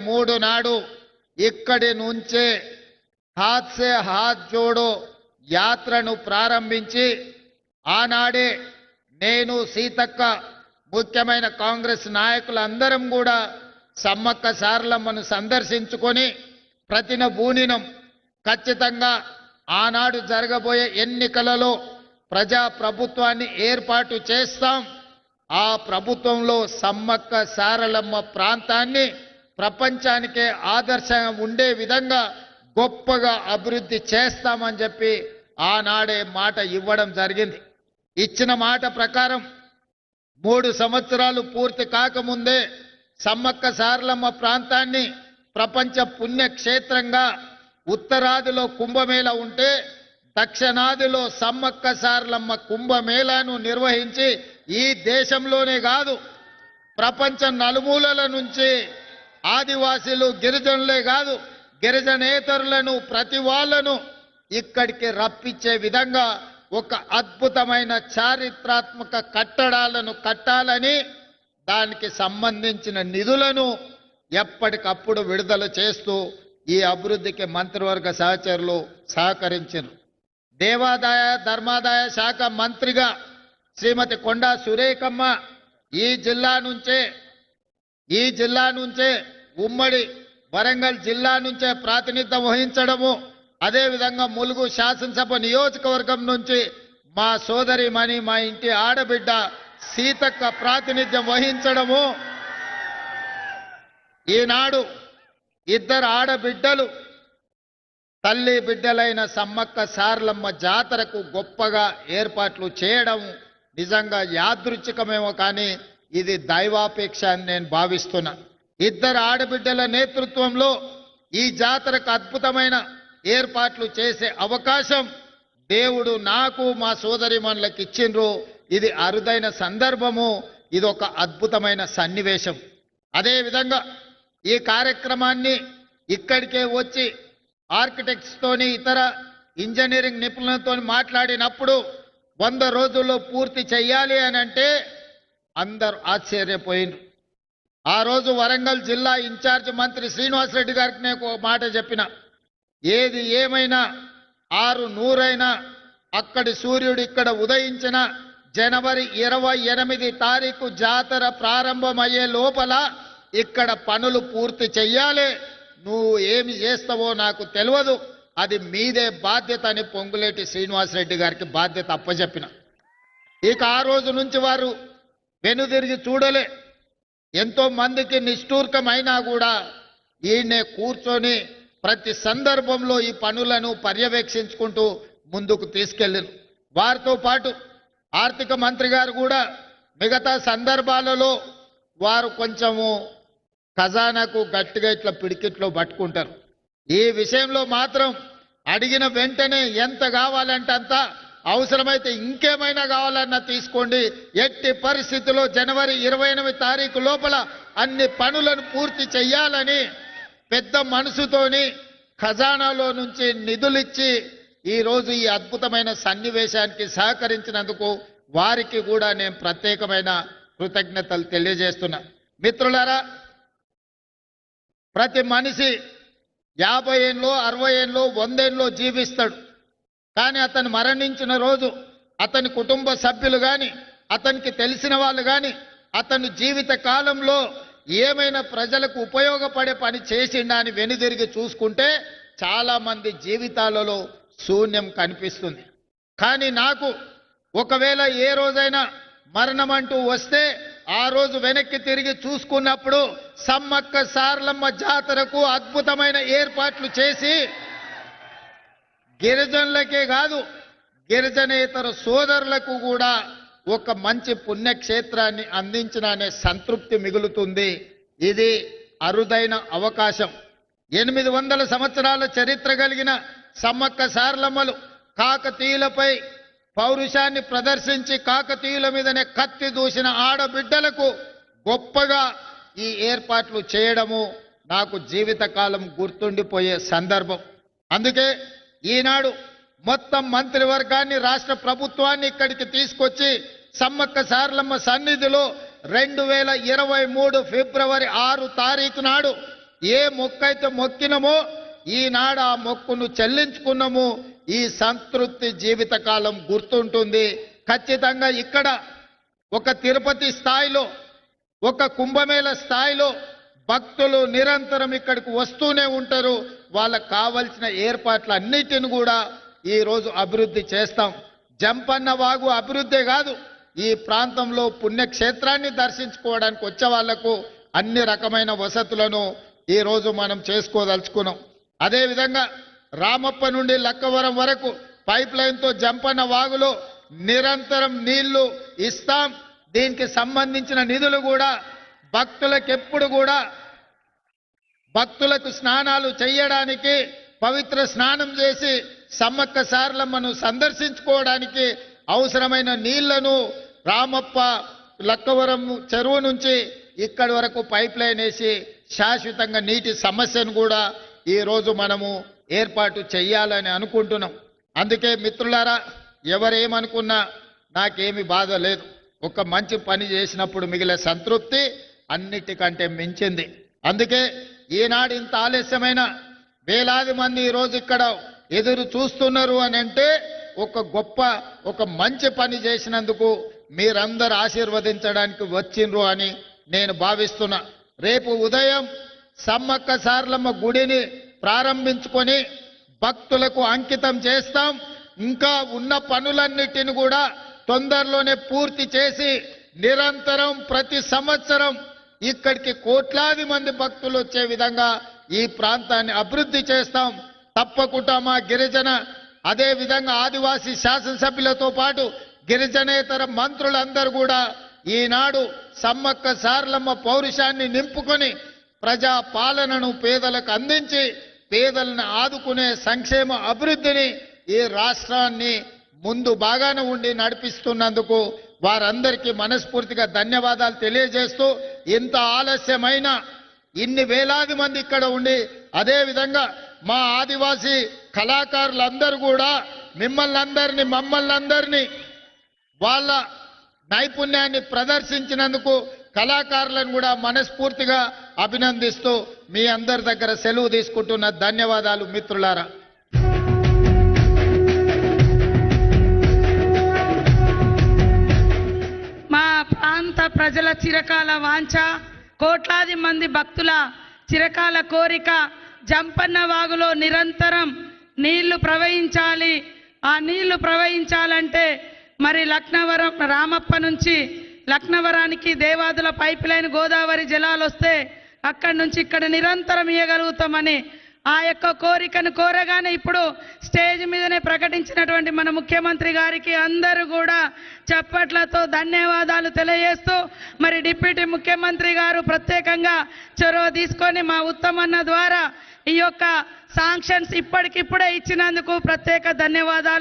3 నాడు ఇక్కడి నుంచే హాత్ సే హాత్ జోడో యాత్రను ప్రారంభించి ఆనాడే నేను సీతక్క ముఖ్యమైన కాంగ్రెస్ నాయకులందరం కూడా సమ్మక్క సారలమ్మను సందర్శించుకొని ప్రతినబూనినం ఖచ్చితంగా ఆనాడు జరగబోయే ఎన్నికలలో ప్రజా ప్రభుత్వాన్ని ఏర్పాటు చేస్తాం. ఆ ప్రభుత్వంలో సమ్మక్క సారలమ్మ ప్రాంతాన్ని ప్రపంచానికే ఆదర్శంగా ఉండే విధంగా గొప్పగా అభివృద్ధి చేస్తామని చెప్పి ఆనాడే మాట ఇవ్వడం జరిగింది. ఇచ్చిన మాట ప్రకారం 3 సంవత్సరాలు పూర్తి కాకముందే సమ్మక్క సారలమ్మ ప్రాంతాన్ని ప్రపంచ పుణ్యక్షేత్రంగా ఉత్తరాదిలో కుంభమేళ ఉంటే దక్షిణాదిలో సమ్మక్క సారలమ్మ కుంభమేళాను నిర్వహించి ఈ దేశంలోనే కాదు ప్రపంచ నలుమూలల నుంచి ఆదివాసీలు గిరిజనులే కాదు గిరిజనేతరులను ప్రతి వాళ్ళను ఇక్కడికి రప్పించే విధంగా ఒక అద్భుతమైన చారిత్రాత్మక కట్టడాలను కట్టాలని దానికి సంబంధించిన నిధులను ఎప్పటికప్పుడు విడుదల చేస్తూ ఈ అభివృద్ధికి మంత్రివర్గ సహచరులు సహకరించారు. దేవాదాయ ధర్మాదాయ శాఖ మంత్రిగా శ్రీమతి కొండా సురేఖమ్మ ఈ జిల్లా నుంచే ఉమ్మడి వరంగల్ జిల్లా నుంచే ప్రాతినిధ్యం వహించడము, అదేవిధంగా ములుగు శాసనసభ నియోజకవర్గం నుంచి మా సోదరిమణి మా ఇంటి ఆడబిడ్డ సీతక్క ప్రాతినిధ్యం వహించడము, ఈనాడు 2 ఆడబిడ్డలు తల్లి బిడ్డలైన సమ్మక్క సారలమ్మ జాతరకు గొప్పగా ఏర్పాట్లు చేయడం నిజంగా యాదృచ్ఛికమేమో కానీ ఇది దైవాపేక్ష అని నేను భావిస్తున్నా. 2 ఆడబిడ్డల నేతృత్వంలో ఈ జాతరకు అద్భుతమైన ఏర్పాట్లు చేసే అవకాశం దేవుడు నాకు మా సోదరిమణులకు ఇచ్చిండ్రు. ఇది అరుదైన సందర్భము, ఇది ఒక అద్భుతమైన సన్నివేశం. అదేవిధంగా ఈ కార్యక్రమాన్ని ఇక్కడికే వచ్చి ఆర్కిటెక్ట్స్ తోని ఇతర ఇంజనీరింగ్ నిపుణులతో మాట్లాడినప్పుడు 100 రోజుల్లో పూర్తి చేయాలి అని అంటే అందరూ ఆశ్చర్యపోయినారు. ఆ రోజు వరంగల్ జిల్లా ఇన్ఛార్జ్ మంత్రి శ్రీనివాసరెడ్డి గారికి నేను ఒక మాట చెప్పిన, ఏది ఏమైనా 600 అక్కడి సూర్యుడు ఇక్కడ ఉదయించిన జనవరి 28 తారీఖు జాతర ప్రారంభమయ్యే లోపల ఇక్కడ పనులు పూర్తి చెయ్యాలి. నువ్వు ఏమి చేస్తావో నాకు తెలియదు, అది మీదే బాధ్యత అని పొంగులేటి శ్రీనివాసరెడ్డి గారికి బాధ్యత అప్పచెప్పిన. ఇక ఆ రోజు నుంచి వారు వెనుదిరిగి చూడలే. ఎంతో మందికి నిష్ఠూర్కమైనా కూడా ఈయనే కూర్చొని ప్రతి సందర్భంలో ఈ పనులను పర్యవేక్షించుకుంటూ ముందుకు తీసుకెళ్ళారు. వారితో పాటు ఆర్థిక మంత్రి గారు కూడా మిగతా సందర్భాలలో వారు కొంచెము ఖజానాకు గట్టిగా ఇట్లా పిడికిట్లో పట్టుకుంటారు. ఈ విషయంలో మాత్రం అడిగిన వెంటనే ఎంత కావాలంటే అంత, అవసరమైతే ఇంకేమైనా కావాలన్నా తీసుకోండి, ఎట్టి పరిస్థితుల్లో జనవరి 28 తారీఖు లోపల అన్ని పనులను పూర్తి చెయ్యాలని పెద్ద మనసుతోని ఖజానాలో నుంచి నిధులిచ్చి ఈరోజు ఈ అద్భుతమైన సన్నివేశానికి సహకరించినందుకు వారికి కూడా నేను ప్రత్యేకమైన కృతజ్ఞతలు తెలియజేస్తున్నా. మిత్రులారా, ప్రతి మనిషి 50 ఏళ్ళు 60 ఏళ్ళు 100 ఏళ్ళు జీవిస్తాడు. కానీ అతను మరణించిన రోజు అతని కుటుంబ సభ్యులు కానీ అతనికి తెలిసిన వాళ్ళు కానీ అతను జీవిత కాలంలో ఏమైనా ప్రజలకు ఉపయోగపడే పని చేసిండా అని వెనుదిరిగి చూసుకుంటే చాలా మంది జీవితాలలో శూన్యం కనిపిస్తుంది. కానీ నాకు ఒకవేళ ఏ రోజైనా మరణం అంటూ వస్తే ఆ రోజు వెనక్కి తిరిగి చూసుకున్నప్పుడు సమ్మక్క సారలమ్మ జాతరకు అద్భుతమైన ఏర్పాట్లు చేసి గిరిజనులకే కాదు గిరిజనేతర సోదరులకు కూడా ఒక మంచి పుణ్యక్షేత్రాన్ని అందించిన అనే సంతృప్తి మిగులుతుంది. ఇది అరుదైన అవకాశం. 800 సంవత్సరాల చరిత్ర కలిగిన సమ్మక్క సారలమ్మలు కాకతీయులపై పౌరుషాన్ని ప్రదర్శించి కాకతీయుల మీదనే కత్తి దూసిన ఆడబిడ్డలకు గొప్పగా ఈ ఏర్పాట్లు చేయడము నాకు జీవితకాలం గుర్తుండిపోయే సందర్భం. అందుకే ఈనాడు మొత్తం మంత్రివర్గాన్ని రాష్ట్ర ప్రభుత్వాన్ని ఇక్కడికి తీసుకొచ్చి సమ్మక్క సారలమ్మ సన్నిధిలో 2023 ఫిబ్రవరి 6 తారీఖు నాడు ఏ మొక్కైతే మొక్కినమో ఈనాడు ఆ మొక్కును చెల్లించుకున్నాము. ఈ సంతృప్తి జీవితకాలం గుర్తుంటుంది. ఖచ్చితంగా ఇక్కడ ఒక తిరుపతి స్థాయిలో, ఒక కుంభమేళ స్థాయిలో భక్తులు నిరంతరం ఇక్కడికి వస్తూనే ఉంటారు. వాళ్ళకు కావలసిన ఏర్పాట్లన్నిటిని కూడా ఈరోజు అభివృద్ధి చేస్తాం. జంపన్న వాగు అభివృద్ధే కాదు, ఈ ప్రాంతంలో పుణ్యక్షేత్రాన్ని దర్శించుకోవడానికి వచ్చే వాళ్లకు అన్ని రకమైన వసతులను ఈరోజు మనం చేసుకోదలుచుకున్నాం. అదేవిధంగా రామప్ప నుండి లక్కవరం వరకు పైప్ లైన్తో జంపన్న వాగులో నిరంతరం నీళ్లు ఇస్తాం. దీనికి సంబంధించిన నిధులు కూడా భక్తులకు కూడా భక్తులకు స్నానాలు చేయడానికి, పవిత్ర స్నానం చేసి సమ్మక్క సారలమ్మను సందర్శించుకోవడానికి అవసరమైన నీళ్లను రామప్ప లక్కవరం చెరువు నుంచి ఇక్కడి వరకు పైప్ లైన్ వేసి శాశ్వతంగా నీటి సమస్యను కూడా ఈరోజు మనము ఏర్పాటు చేయాలని అనుకుంటున్నాం. అందుకే మిత్రులారా, ఎవరేమనుకున్నా నాకేమి బాధ లేదు. ఒక మంచి పని చేసినప్పుడు మిగిలే సంతృప్తి అన్నిటికంటే మించింది. అందుకే ఈనాడు ఇంత ఆలస్యమైన వేలాది మంది ఈరోజు ఇక్కడ ఎదురు చూస్తున్నారు అని అంటే ఒక మంచి పని చేసినందుకు మీరందరూ ఆశీర్వదించడానికి వచ్చిండ్రు అని నేను భావిస్తున్నా. రేపు ఉదయం సమ్మక్క సారలమ్మ గుడిని ప్రారంభించుకొని భక్తులకు అంకితం చేస్తాం. ఇంకా ఉన్న పనులన్నిటిని కూడా తొందరలోనే పూర్తి చేసి నిరంతరం ప్రతి సంవత్సరం ఇక్కడికి కోట్లాది మంది భక్తులు వచ్చే విధంగా ఈ ప్రాంతాన్ని అభివృద్ధి చేస్తాం. తప్పకుండా మా గిరిజన, అదే విధంగా ఆదివాసీ శాసనసభ్యులతో పాటు గిరిజనేతర మంత్రులందరూ కూడా ఈనాడు సమ్మక్క సారలమ్మ పౌరుషాన్ని నింపుకొని ప్రజా పాలనను పేదలకు అందించి పేదలను ఆదుకునే సంక్షేమ అభివృద్ధిని ఈ రాష్ట్రాన్ని ముందు బాగానే ఉండి నడిపిస్తున్నందుకు వారందరికీ మనస్ఫూర్తిగా ధన్యవాదాలు తెలియజేస్తూ, ఇంత ఆలస్యమైన ఇన్ని వేలాది మంది ఇక్కడ ఉండి, అదే విధంగా మా ఆదివాసీ కళాకారులందరూ కూడా మమ్మల్ని అందరినీ వాళ్ళ నైపుణ్యాన్ని ప్రదర్శించినందుకు కళాకారులను కూడా మనస్ఫూర్తిగా అభినందిస్తూ మీ అందరి దగ్గర సెలవు తీసుకుంటున్న ధన్యవాదాలు మిత్రులారా. మా ప్రాంత ప్రజల చిరకాల వాంఛ, కోట్లాది మంది భక్తుల చిరకాల కోరిక, జంపన్న వాగులో నిరంతరం నీళ్లు ప్రవహించాలి. ఆ నీళ్లు ప్రవహించాలంటే మరి లక్నవరం రామప్ప నుంచి లక్నవరానికి దేవాదుల పైప్ లైన్ గోదావరి జలాలు వస్తే అక్కడి నుంచి ఇక్కడ నిరంతరం ఇవ్వగలుగుతామని ఆ యొక్క కోరికను కోరగానే ఇప్పుడు స్టేజ్ మీదనే ప్రకటించినటువంటి మన ముఖ్యమంత్రి గారికి అందరూ కూడా చప్పట్లతో ధన్యవాదాలు తెలియజేస్తూ, మరి డిప్యూటీ ముఖ్యమంత్రి గారు ప్రత్యేకంగా చొరవ తీసుకొని మా ఉత్తమన్న ద్వారా ఈ యొక్క శాంక్షన్స్ ఇప్పటికిప్పుడే ఇచ్చినందుకు ప్రత్యేక ధన్యవాదాలు.